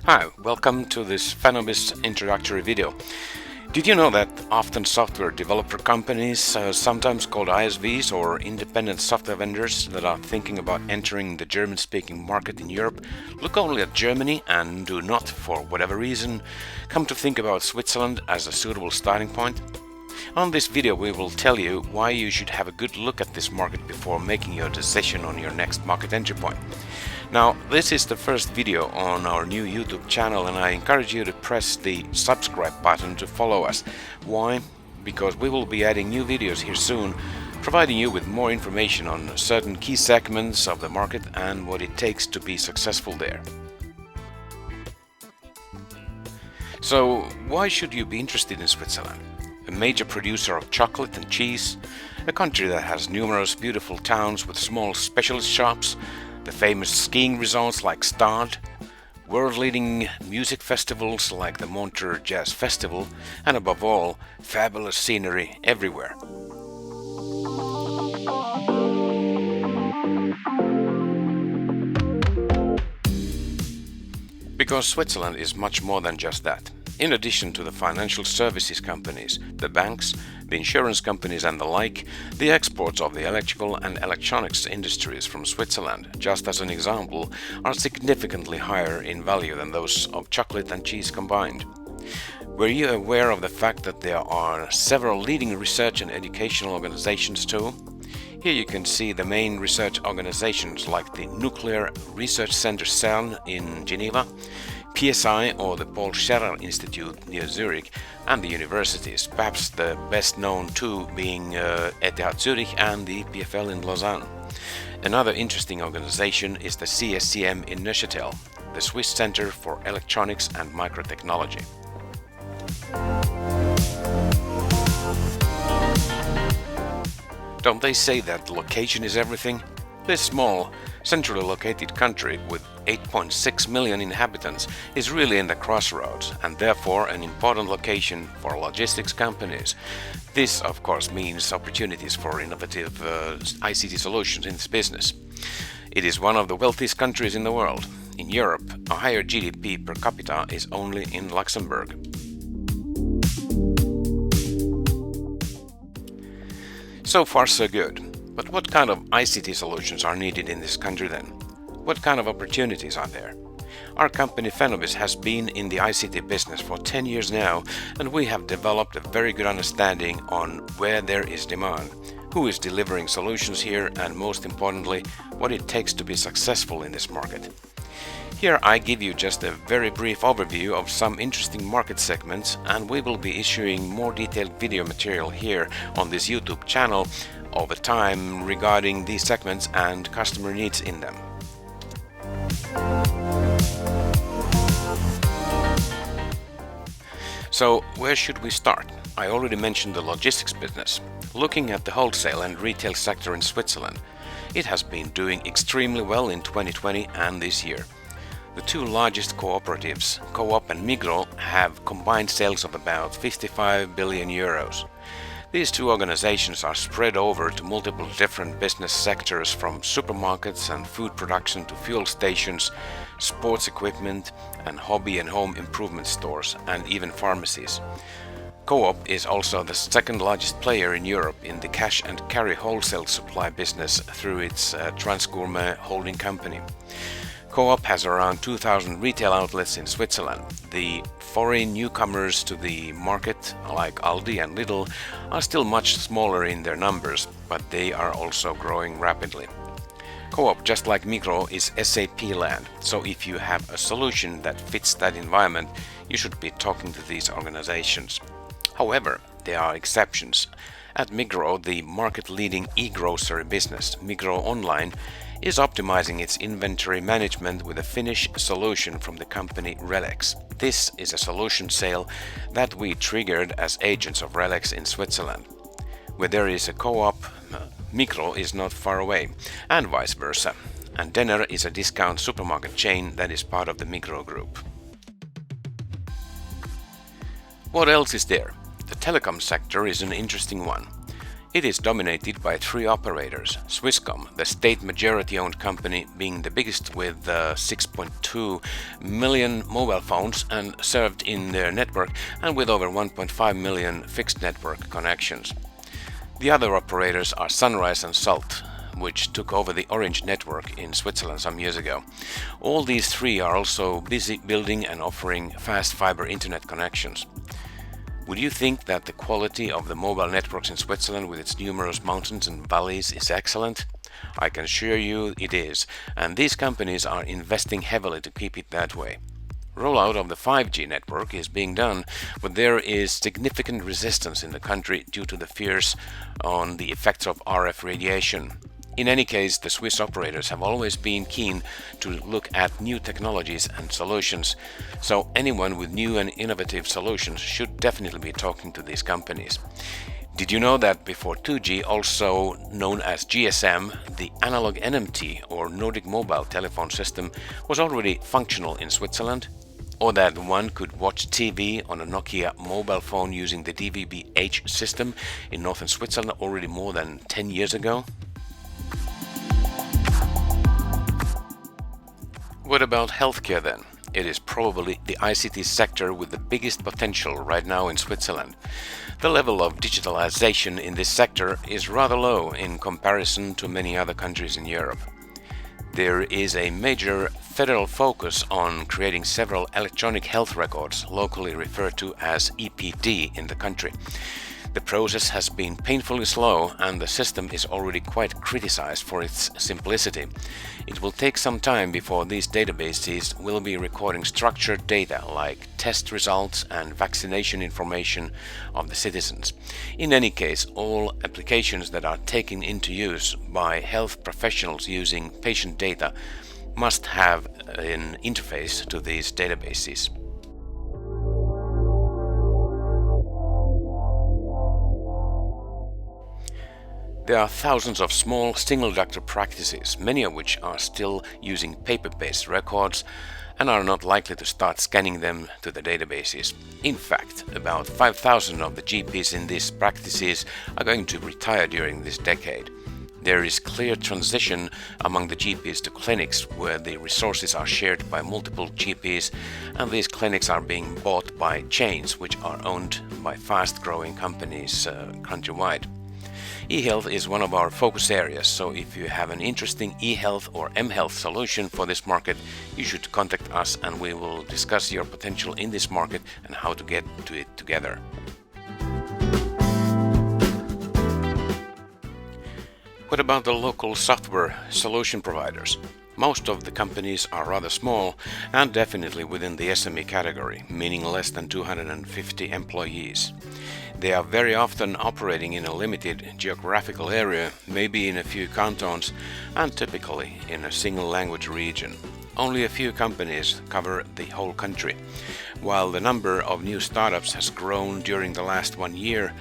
Hi, welcome to this Fenobis introductory video. Did you know that often software developer companies, sometimes called ISVs or independent software vendors that are thinking about entering the German-speaking market in Europe, look only at Germany and do not, for whatever reason, come to think about Switzerland as a suitable starting point? On this video we will tell you why you should have a good look at this market before making your decision on your next market entry point. Now, this is the first video on our new YouTube channel and I encourage you to press the subscribe button to follow us. Why? Because we will be adding new videos here soon, providing you with more information on certain key segments of the market and what it takes to be successful there. So, why should you be interested in Switzerland? A major producer of chocolate and cheese, a country that has numerous beautiful towns with small specialist shops, the famous skiing resorts like Stade, world-leading music festivals like the Montreux Jazz Festival, and above all, fabulous scenery everywhere. Because Switzerland is much more than just that. In addition to the financial services companies, the banks, the insurance companies and the like, the exports of the electrical and electronics industries from Switzerland, just as an example, are significantly higher in value than those of chocolate and cheese combined. Were you aware of the fact that there are several leading research and educational organizations too? Here you can see the main research organizations like the Nuclear Research Center CERN in Geneva, PSI or the Paul Scherrer Institute near Zurich, and the universities, perhaps the best known two being ETH Zurich and the EPFL in Lausanne. Another interesting organization is the CSCM in Neuchâtel, the Swiss Center for Electronics and Microtechnology. Don't they say that location is everything? This small, centrally located country with 8.6 million inhabitants is really in the crossroads and therefore an important location for logistics companies. This, of course, means opportunities for innovative ICT solutions in this business. It is one of the wealthiest countries in the world. In Europe, a higher GDP per capita is only in Luxembourg. So far so good. But what kind of ICT solutions are needed in this country then? What kind of opportunities are there? Our company Fenobis has been in the ICT business for 10 years now and we have developed a very good understanding on where there is demand, who is delivering solutions here and most importantly, what it takes to be successful in this market. Here I give you just a very brief overview of some interesting market segments and we will be issuing more detailed video material here on this YouTube channel over time regarding these segments and customer needs in them. So where should we start? I already mentioned the logistics business. Looking at the wholesale and retail sector in Switzerland, it has been doing extremely well in 2020 and this year. The two largest cooperatives, Coop and Migros, have combined sales of about 55 billion euros. These two organizations are spread over to multiple different business sectors from supermarkets and food production to fuel stations, sports equipment and hobby and home improvement stores and even pharmacies. Coop is also the second largest player in Europe in the cash and carry wholesale supply business through its Transgourmet holding company. Coop has around 2,000 retail outlets in Switzerland. The foreign newcomers to the market, like Aldi and Lidl, are still much smaller in their numbers, but they are also growing rapidly. Coop, just like Migros, is SAP land, so if you have a solution that fits that environment, you should be talking to these organizations. However, there are exceptions. At Migros, the market-leading e-grocery business, Migros Online, is optimizing its inventory management with a Finnish solution from the company Relex. This is a solution sale that we triggered as agents of Relex in Switzerland. Where there is a Coop, Migros is not far away, and vice versa. And Denner is a discount supermarket chain that is part of the Migros group. What else is there? The telecom sector is an interesting one. It is dominated by three operators, Swisscom, the state majority-owned company, being the biggest with 6.2 million mobile phones and served in their network and with over 1.5 million fixed network connections. The other operators are Sunrise and Salt, which took over the Orange network in Switzerland some years ago. All these three are also busy building and offering fast fiber internet connections. Would you think that the quality of the mobile networks in Switzerland with its numerous mountains and valleys is excellent? I can assure you it is, and these companies are investing heavily to keep it that way. Rollout of the 5G network is being done, but there is significant resistance in the country due to the fears on the effects of RF radiation. In any case, the Swiss operators have always been keen to look at new technologies and solutions, so anyone with new and innovative solutions should definitely be talking to these companies. Did you know that before 2G, also known as GSM, the analog NMT or Nordic Mobile Telephone System was already functional in Switzerland? Or that one could watch TV on a Nokia mobile phone using the DVB-H system in northern Switzerland already more than 10 years ago? What about healthcare then? It is probably the ICT sector with the biggest potential right now in Switzerland. The level of digitalization in this sector is rather low in comparison to many other countries in Europe. There is a major federal focus on creating several electronic health records, locally referred to as EPD in the country. The process has been painfully slow and the system is already quite criticized for its simplicity. It will take some time before these databases will be recording structured data like test results and vaccination information of the citizens. In any case, all applications that are taken into use by health professionals using patient data must have an interface to these databases. There are thousands of small single doctor practices, many of which are still using paper-based records and are not likely to start scanning them to the databases. In fact, about 5,000 of the GPs in these practices are going to retire during this decade. There is clear transition among the GPs to clinics where the resources are shared by multiple GPs, and these clinics are being bought by chains which are owned by fast-growing companies countrywide. eHealth is one of our focus areas, so if you have an interesting eHealth or mHealth solution for this market, you should contact us and we will discuss your potential in this market and how to get to it together. What about the local software solution providers? Most of the companies are rather small and definitely within the SME category, meaning less than 250 employees. They are very often operating in a limited geographical area, maybe in a few cantons, and typically in a single language region. Only a few companies cover the whole country. While the number of new startups has grown during the last 1 year,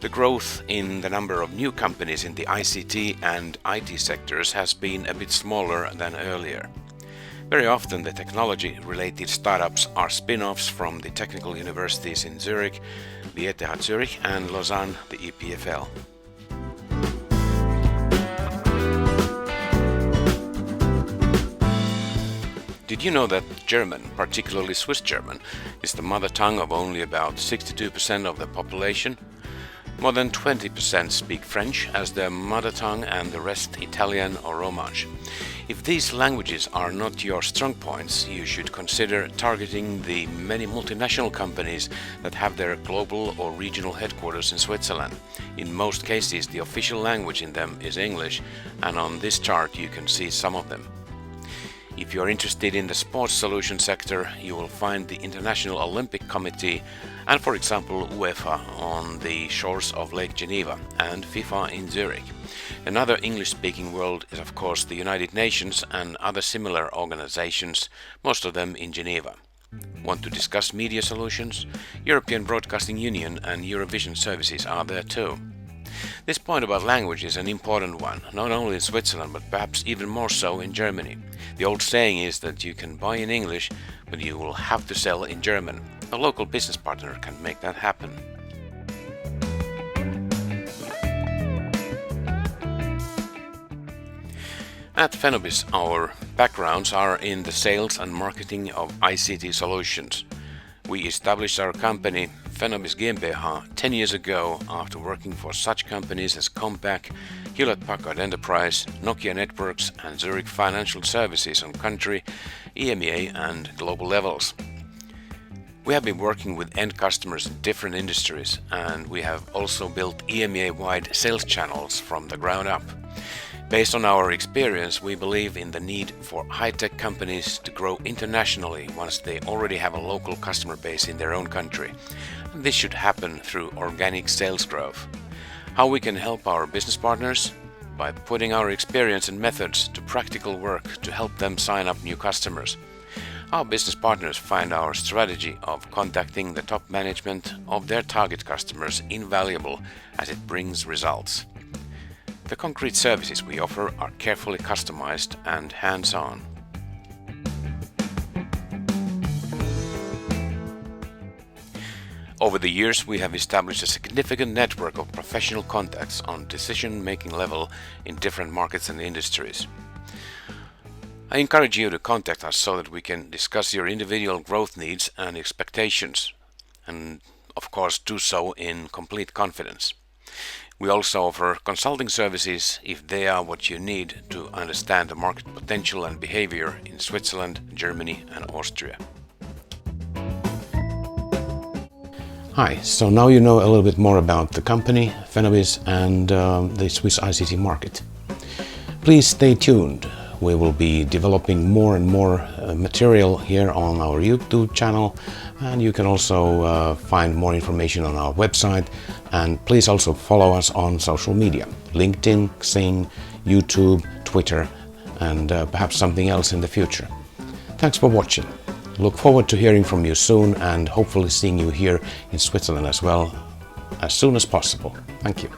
the growth in the number of new companies in the ICT and IT sectors has been a bit smaller than earlier. Very often the technology-related startups are spin-offs from the technical universities in Zurich, the ETH Zurich, and Lausanne, the EPFL. Did you know that German, particularly Swiss German, is the mother tongue of only about 62% of the population? More than 20% speak French as their mother tongue and the rest Italian or Romansh. If these languages are not your strong points, you should consider targeting the many multinational companies that have their global or regional headquarters in Switzerland. In most cases, the official language in them is English, and on this chart you can see some of them. If you are interested in the sports solution sector, you will find the International Olympic Committee and, for example, UEFA on the shores of Lake Geneva and FIFA in Zurich. Another English-speaking world is, of course, the United Nations and other similar organizations, most of them in Geneva. Want to discuss media solutions? European Broadcasting Union and Eurovision services are there too. This point about language is an important one, not only in Switzerland but perhaps even more so in Germany. The old saying is that you can buy in English, but you will have to sell in German. A local business partner can make that happen. At Fenobis, our backgrounds are in the sales and marketing of ICT solutions. We established our company, Fenobis GmbH, 10 years ago after working for such companies as Compaq, Hewlett-Packard Enterprise, Nokia Networks and Zurich Financial Services on country, EMEA and global levels. We have been working with end customers in different industries, and we have also built EMEA-wide sales channels from the ground up. Based on our experience, we believe in the need for high-tech companies to grow internationally once they already have a local customer base in their own country. And this should happen through organic sales growth. How we can help our business partners? By putting our experience and methods to practical work to help them sign up new customers. Our business partners find our strategy of contacting the top management of their target customers invaluable as it brings results. The concrete services we offer are carefully customized and hands-on. Over the years, we have established a significant network of professional contacts on decision-making level in different markets and industries. I encourage you to contact us so that we can discuss your individual growth needs and expectations, and of course do so in complete confidence. We also offer consulting services if they are what you need to understand the market potential and behavior in Switzerland, Germany and Austria. Hi, so now you know a little bit more about the company, Fenobis, and the Swiss ICT market. Please stay tuned. We will be developing more and more material here on our YouTube channel, and you can also find more information on our website. And please also follow us on social media, LinkedIn, Xing, YouTube, Twitter, and perhaps something else in the future. Thanks for watching. Look forward to hearing from you soon and hopefully seeing you here in Switzerland as well as soon as possible. Thank you.